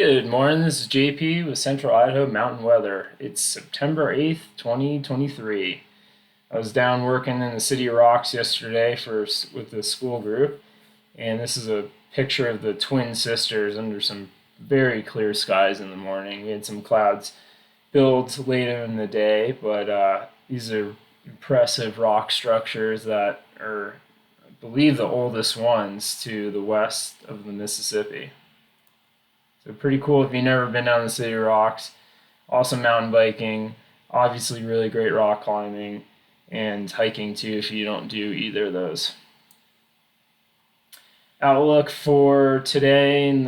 Good morning, this is JP with Central Idaho Mountain Weather. It's September 8th, 2023. I was down working in the City of Rocks yesterday with the school group, and this is a picture of the Twin Sisters under some very clear skies in the morning. We had some clouds build later in the day, but these are impressive rock structures that are, I believe, the oldest ones to the west of the Mississippi. So pretty cool if you've never been down the City of Rocks. Awesome mountain biking, obviously really great rock climbing, and hiking too if you don't do either of those. Outlook for today and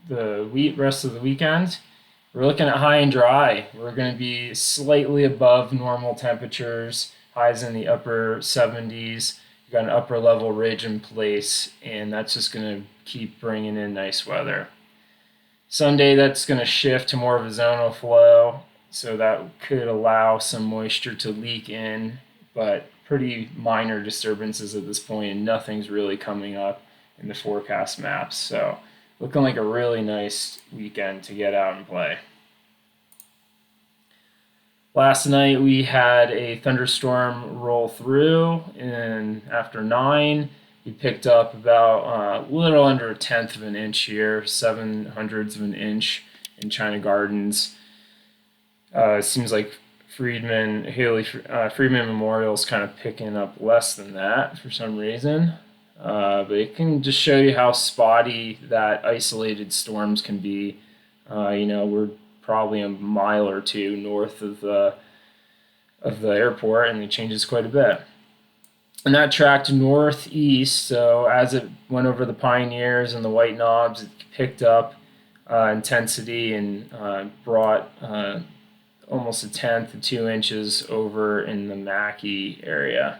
the rest of the weekend. We're looking at high and dry. We're going to be slightly above normal temperatures, highs in the upper 70s. We've got an upper level ridge in place, and that's just going to keep bringing in nice weather. Sunday, that's going to shift to more of a zonal flow, so that could allow some moisture to leak in, but pretty minor disturbances at this point, and nothing's really coming up in the forecast maps. So looking like a really nice weekend to get out and play. Last night we had a thunderstorm roll through, and after 9, we picked up about a little under a tenth of an inch here, 7/100ths of an inch in China Gardens. It seems like Friedman Memorial is kind of picking up less than that for some reason. But it can just show you how spotty that isolated storms can be. We're probably a mile or two north of the airport, and it changes quite a bit. And that tracked northeast, so as it went over the Pioneers and the White Knobs, it picked up intensity and brought almost a tenth to 2 inches over in the Mackey area.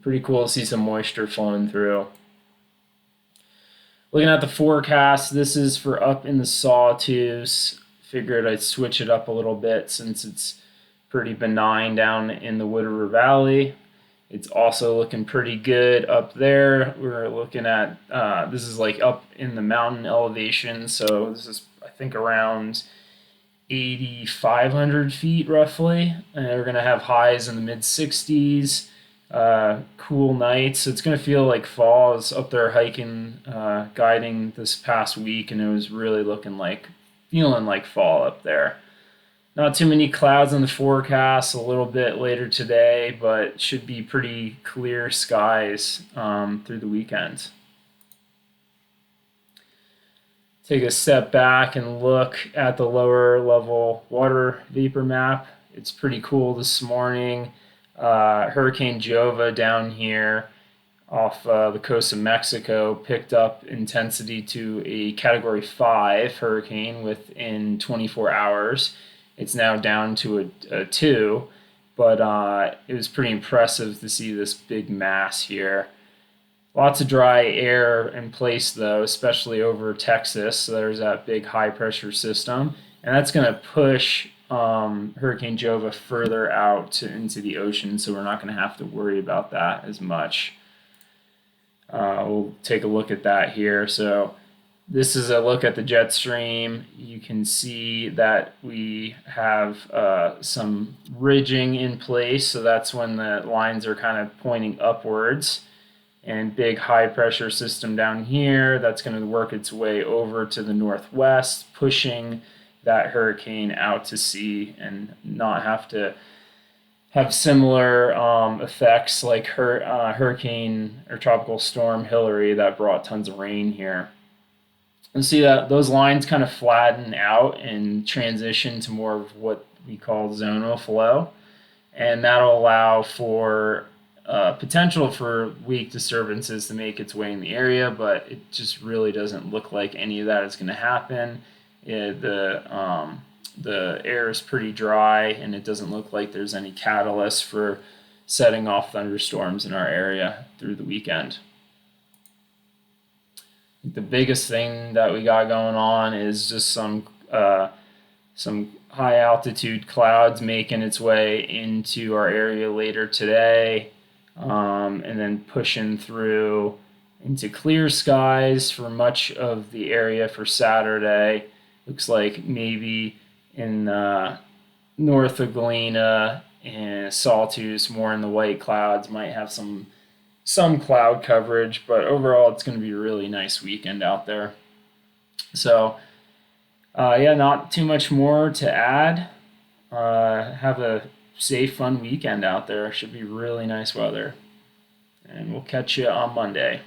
Pretty cool to see some moisture flowing through. Looking at the forecast, this is for up in the Sawtooth. Figured I'd switch it up a little bit since it's pretty benign down in the Wood River Valley. It's also looking pretty good up there. We're looking at, this is like up in the mountain elevation. So this is, I think, around 8,500 feet roughly. And we're going to have highs in the mid 60s, cool nights. So it's going to feel like fall. I was up there hiking, guiding this past week, and it was really feeling like fall up there. Not too many clouds in the forecast a little bit later today, but should be pretty clear skies through the weekend. Take a step back and look at the lower level water vapor map. It's pretty cool this morning. Hurricane Jova down here off the coast of Mexico picked up intensity to a Category 5 hurricane within 24 hours. It's now down to a 2, but it was pretty impressive to see this big mass here. Lots of dry air in place, though, especially over Texas. So there's that big high pressure system, and that's going to push Hurricane Jova further out into the ocean, so we're not going to have to worry about that as much. We'll take a look at that here. So this is a look at the jet stream. You can see that we have some ridging in place, so that's when the lines are kind of pointing upwards. And big high pressure system down here that's going to work its way over to the northwest, pushing that hurricane out to sea and not have to have similar effects like hurricane or tropical storm Hillary that brought tons of rain here. And see that those lines kind of flatten out and transition to more of what we call zonal flow, and that'll allow for potential for weak disturbances to make its way in the area, but it just really doesn't look like any of that is going to happen. The air is pretty dry, and it doesn't look like there's any catalyst for setting off thunderstorms in our area through the weekend. The biggest thing that we got going on is just some high altitude clouds making its way into our area later today, and then pushing through into clear skies for much of the area for Saturday. Looks like maybe in north of Galena and Sawtooth, more in the white clouds, might have some cloud coverage, but overall it's going to be a really nice weekend out there. So yeah, not too much more to add. Have a safe, fun weekend out there. Should be really nice weather. And we'll catch you on Monday.